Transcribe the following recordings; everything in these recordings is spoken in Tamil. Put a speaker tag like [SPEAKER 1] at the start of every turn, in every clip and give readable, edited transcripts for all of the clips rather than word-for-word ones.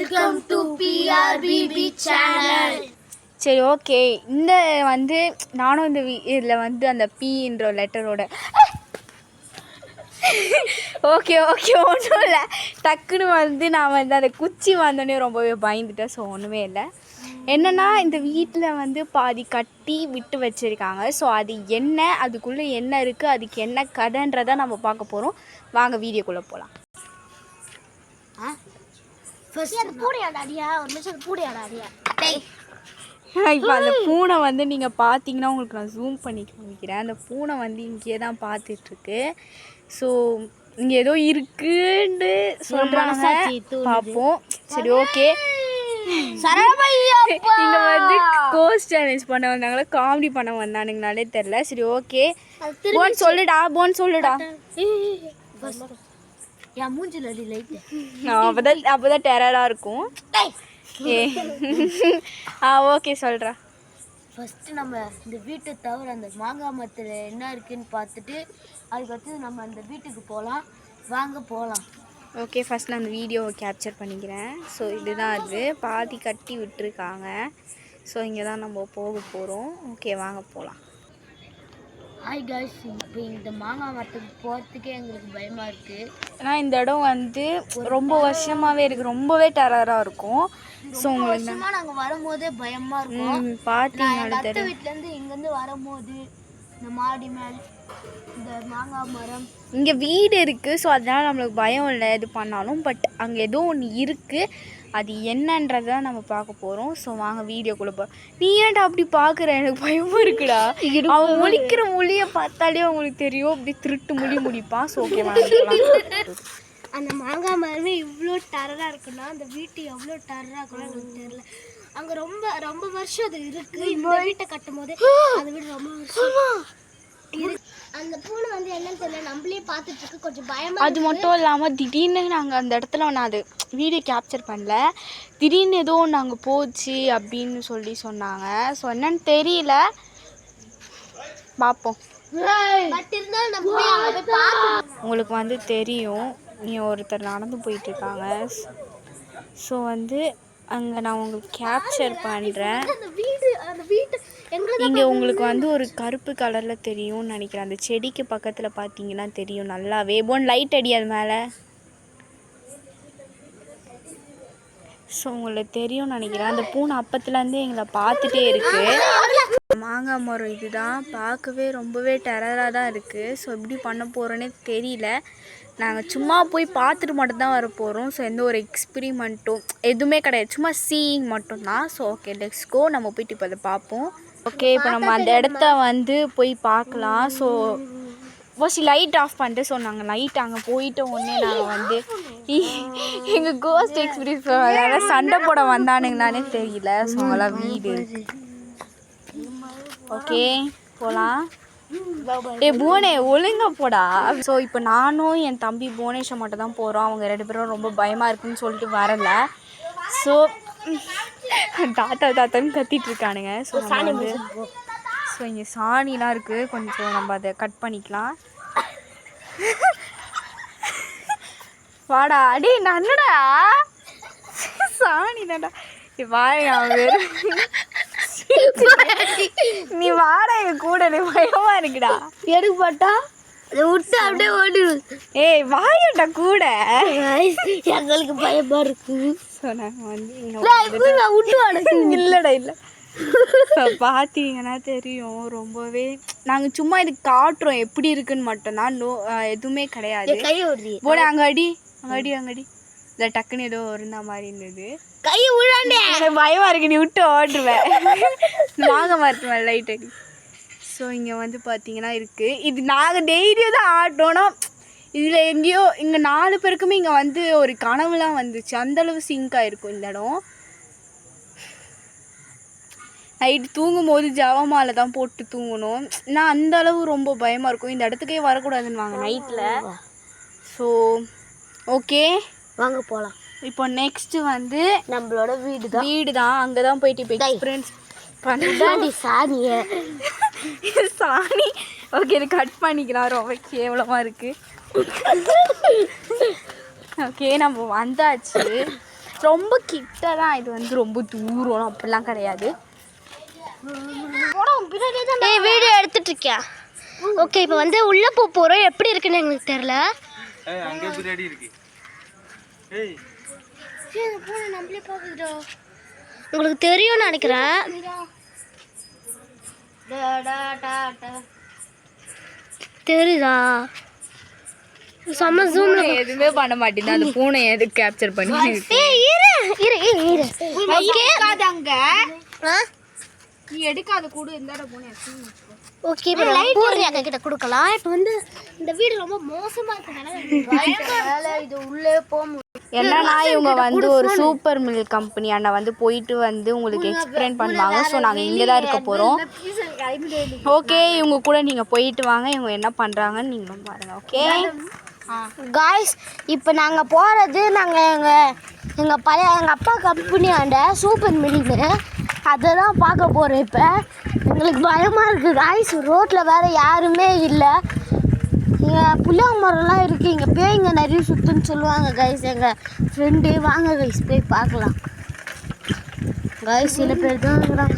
[SPEAKER 1] Welcome to PRBB channel.
[SPEAKER 2] சரி ஓகே, இந்த வந்து நானும் இந்த இதில் வந்து அந்த பீன்ற லெட்டரோட ஓகே ஒன்றும் இல்லை. டக்குன்னு வந்து நான் வந்து அந்த குச்சி வந்தோடனே ரொம்பவே பயந்துட்டேன். ஸோ ஒன்றுமே இல்லை. என்னென்னா இந்த வீட்டில் வந்து பாதி கட்டி விட்டு வச்சுருக்காங்க. ஸோ அது என்ன, அதுக்குள்ளே என்ன இருக்குது, அதுக்கு என்ன கதைன்றதை நம்ம பார்க்க போகிறோம். வாங்க வீடியோக்குள்ளே போகலாம். இப்போ அந்த பூனை வந்து நீங்கள் பார்த்தீங்கன்னா உங்களுக்கு நான் ஜூம் பண்ணி காமிக்கிறேன். அந்த பூனை வந்து இங்கேயே தான் பார்த்துட்ருக்கு. ஸோ இங்கே ஏதோ இருக்குன்னு சொல்கிறாங்க, பார்ப்போம். சரி ஓகே, இங்கே வந்து கோஸ்ட் சேலஞ்ச் பண்ண வந்தாங்களா காமெடி பண்ண வந்தானுங்கனாலே தெரில. சரி ஓகே, போன் சொல்லுடா அப்போதான் டெரராக இருக்கும். ஓகே சொல்கிறா.
[SPEAKER 1] ஃபஸ்ட்டு நம்ம இந்த வீட்டை தவிர அந்த மாங்காய் மரத்தில் என்ன இருக்குன்னு பார்த்துட்டு அதுக்கடுத்து நம்ம அந்த வீட்டுக்கு போகலாம். வாங்க போகலாம்.
[SPEAKER 2] ஓகே, ஃபஸ்ட் நான் அந்த வீடியோவை கேப்சர் பண்ணிக்கிறேன். ஸோ இதுதான் அது, பாதி கட்டி விட்டுருக்காங்க. ஸோ இங்கே தான் நம்ம போக போகிறோம். ஓகே வாங்க போகலாம்.
[SPEAKER 1] ஹாய் காய்ஸ், இப்போ இந்த மாங்காய் மரத்துக்கு போகிறதுக்கே எங்களுக்கு பயமாக இருக்குது.
[SPEAKER 2] ஏன்னா இந்த இடம் வந்து ரொம்ப வருஷமாகவே இருக்குது, ரொம்பவே டெரராக இருக்கும். ஸோ உங்களுக்கு
[SPEAKER 1] நாங்கள் வரும்போதே பயமாக இருக்கும்.
[SPEAKER 2] பார்த்தீங்கன்னா
[SPEAKER 1] அத்தை வீட்டிலேருந்து இங்கேருந்து வரும்போது இந்த மாடி மேல் இந்த மாங்காய் மரம்
[SPEAKER 2] இங்கே வீடு இருக்குது. ஸோ அதனால் நம்மளுக்கு பயம் இல்லை எது பண்ணாலும். பட் அங்கே ஏதோ ஒன்று இருக்குது, அது என்னன்றதை நம்ம பார்க்க போகிறோம். ஸோ வாங்க வீடியோக்குள்ளே போகிறோம். நீ ஏன்டா அப்படி பார்க்குற, எனக்கு பயமாக இருக்குடா. அவன் முழிக்கிற மொழியை பார்த்தாலே அவங்களுக்கு தெரியும், அப்படி திருட்டு முடிப்பான். ஸோ ஓகே வாங்க.
[SPEAKER 1] அந்த மாங்காய் மரமே இவ்வளோ டெரராக இருக்குன்னா அந்த வீட்டு எவ்வளோ டெரராக இருக்குன்னு எனக்கு தெரியல. அங்கே ரொம்ப ரொம்ப வருஷம் அது இருக்குது. இந்த வீட்டை கட்டும் போதே அந்த வீடு ரொம்ப வருஷம் அந்த பூனை வந்து என்னன்னு தெரியல, நம்மளே பார்த்துட்டு இருக்கு, கொஞ்சம் பயமா.
[SPEAKER 2] அது மட்டும் இல்லாமல் திடீர்னு நாங்கள் அந்த இடத்துல நான் அது வீடியோ கேப்சர் பண்ணல, திடீர்னு ஏதோ நாங்கள் போச்சு அப்படின்னு சொன்னாங்க. ஸோ என்னன்னு தெரியல, பார்ப்போம். உங்களுக்கு வந்து தெரியும், நீ ஒருத்தர் நடந்து போயிட்டுருக்காங்க. ஸோ வந்து அங்கே நான் உங்களுக்கு கேப்சர் பண்ணுறேன். இங்கே உங்களுக்கு வந்து ஒரு கருப்பு கலரில் தெரியும்னு நினைக்கிறேன். அந்த செடிக்கு பக்கத்தில் பார்த்தீங்கன்னா தெரியும் நல்லாவே. போன் லைட் அடி அது மேலே. ஸோ உங்களுக்கு தெரியும்னு நினைக்கிறேன். அந்த பூனை அப்பத்துலேருந்தே எங்களை பார்த்துட்டே இருக்குது. மாங்காய் மரம் இதுதான், பார்க்கவே ரொம்பவே டெரராக தான் இருக்குது. ஸோ எப்படி பண்ண போகிறோன்னே தெரியல. நாங்கள் சும்மா போய் பார்த்துட்டு மட்டும்தான் வர போகிறோம். ஸோ எந்த ஒரு எக்ஸ்பிரிமெண்ட்டும் எதுவுமே கிடையாது, சும்மா சீயிங் மட்டும்தான். ஸோ ஓகே லெட்ஸ் கோ, நம்ம போயிட்டு இப்போ அதை பார்ப்போம். ஓகே, இப்போ நம்ம அந்த இடத்த வந்து போய் பார்க்கலாம். ஸோ ஃபர்ஸ்ட் லைட் ஆஃப் பண்ணிட்டு, ஸோ நாங்கள் லைட் அங்கே போயிட்ட உடனே நாங்கள் வந்து எங்கள் கோஸ்ட் எக்ஸ்பீரியன்ஸ் அதனால் சண்டை போட வந்தானுங்களானே தெரியல. ஸோ அதெல்லாம் வீடு. ஓகே போகலாம். புவனே ஒழுங்கா போடா. ஸோ இப்போ நானும் என் தம்பி புவனேஷை மட்டும் தான் போகிறோம். அவங்க 2 பேரும் ரொம்ப பயமாக இருக்குன்னு சொல்லிட்டு வரல. ஸோ தாத்தான்னு கத்திட்டு இருக்கானுங்க. ஸோ வந்து ஸோ இங்கே சாணிலாம் இருக்குது, கொஞ்சம் நம்ம அதை கட் பண்ணிக்கலாம். வாடா அடி நன்னடா, சாணி தான்டா. வாடா நீ வாடா எங்க கூட, பயமா இருக்குடா.
[SPEAKER 1] எடுக்க மாட்டா அதை விட்டு அப்படியே ஓடிடும்.
[SPEAKER 2] ஏய் வாயடா கூட,
[SPEAKER 1] எங்களுக்கு பயமா இருக்கு.
[SPEAKER 2] ஸோ நாங்கள் வந்து இல்லைடா இல்லை பார்த்தீங்கன்னா தெரியும், ரொம்பவே நாங்கள் சும்மா இது காட்டுறோம் எப்படி இருக்குன்னு மட்டும்தான். எதுவுமே கிடையாது. போட அங்கடி இல்லை டக்குன்னு ஏதோ இருந்தா மாதிரி இருந்தது.
[SPEAKER 1] கை விழாண்டே,
[SPEAKER 2] பயமா இருக்கு, நீ விட்டு ஓடுருவேன். வாங்க மருத்துவம் லைட் அடி. ஸோ இங்கே வந்து பார்த்தீங்கன்னா இருக்குது, இது நாங்கள் டெய்லியும் தான் ஆட்டோன்னா. இதில் எங்கேயோ இங்கே 4 பேருக்குமே இங்கே வந்து ஒரு கனவுலாம் வந்துச்சு, அந்தளவு சிங்காக இருக்கும் இந்த இடம். நைட்டு தூங்கும் போது ஜவமாலை தான் போட்டு தூங்கணும். நான் அந்தளவு ரொம்ப பயமாக இருக்கும், இந்த இடத்துக்கே வரக்கூடாதுன்னு வாங்க நைட்டில். ஸோ ஓகே
[SPEAKER 1] வாங்க போகலாம்.
[SPEAKER 2] இப்போ நெக்ஸ்ட்டு வந்து
[SPEAKER 1] நம்மளோட வீடு தான்.
[SPEAKER 2] அங்கே தான் போயிட்டு இப்போ எக்ஸ்பீரியன்ஸ் பண்ணி சாணி. ஓகே இது கட் பண்ணிக்கலாம், ரொம்ப கேவலமாக இருக்குது. ஓகே நம்ம வந்தாச்சு. ரொம்ப கிட்ட தான், இது வந்து ரொம்ப தூரம் அப்படிலாம் கிடையாது.
[SPEAKER 1] ஏய் வீடியோ எடுத்துட்டு இருக்கியா? ஓகே, இப்போ வந்து உள்ள போறோம். எப்படி இருக்குன்னு எங்களுக்கு தெரியல.
[SPEAKER 3] அங்க பிரியாணி இருக்கு. ஏய்
[SPEAKER 1] இந்த பூனை நம்மளே பாக்குதுடா. உங்களுக்கு தெரியும்னு நினைக்கிறேன். தெரியுதா? செம்ம ஜூம்ல
[SPEAKER 2] எதுவுமே பண்ண மாட்டேங்குது. அந்த பூனை எதுக்கு கேப்சர் பண்ணி
[SPEAKER 1] ஏய் இரு ஓகே
[SPEAKER 2] அங்க நீ எடுக்காத கூட இந்த பூனை.
[SPEAKER 1] ஓகே, இப்போ பூர்ணி அக்கா கிட்ட கொடுக்கலாம். இப்போ வந்து இந்த வீடு ரொம்ப மோசமா இருக்கனால இது உள்ளே போக முடியும்.
[SPEAKER 2] என்னன்னா இவங்க வந்து ஒரு சூப்பர் மில் கம்பெனி அண்ணா வந்து போயிட்டு வந்து உங்களுக்கு எக்ஸ்பிளைன் பண்ணுவாங்க. ஸோ நாங்கள் இங்கே தான் இருக்க போகிறோம். ஓகே, இவங்க கூட நீங்கள் போயிட்டு வாங்க, இவங்க என்ன பண்ணுறாங்கன்னு நீங்களும் பாருங்கள். ஓகே
[SPEAKER 1] காய்ஸ், இப்போ நாங்கள் போகிறது எங்கள் பழைய எங்கள் அப்பா கம்பெனியாண்ட சூப்பர் மில்லுன்னு அதை தான் பார்க்க போகிறோம். இப்போ எங்களுக்கு பயமாக இருக்குது காய்ஸ். ரோட்டில் வேறு யாருமே இல்லை. இங்கே புளியா மரம்லாம் இருக்குது. இங்கே பேய்ங்க நிறைய சுற்றுன்னு சொல்லுவாங்க காய்ஸ் எங்கள் ஃப்ரெண்டு. வாங்க காய்ஸ் போய் பார்க்கலாம். காய்ஸ் சில பேர் தான் இருக்கிறாங்க,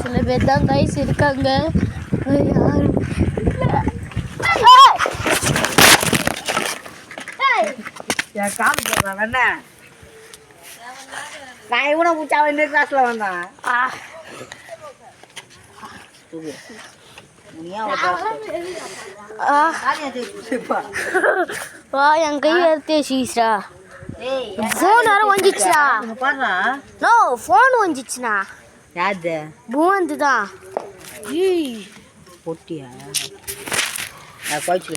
[SPEAKER 1] சில பேர் தான் காய்ஸ் இருக்காங்க. யாரும்
[SPEAKER 4] நான் இவனை பூச்சா வந்து கிளாஸ்ல வந்தான்.
[SPEAKER 1] என் கை எடுத்தே சீஸ்ரா. ஃபோன் வேற வந்துச்சுடா.
[SPEAKER 4] பாடுறா
[SPEAKER 1] நோ ஃபோன் வந்துச்சுண்ணா.
[SPEAKER 4] யாரு
[SPEAKER 1] பூந்து தான்
[SPEAKER 4] பொட்டியா? நான் கோயிச்சு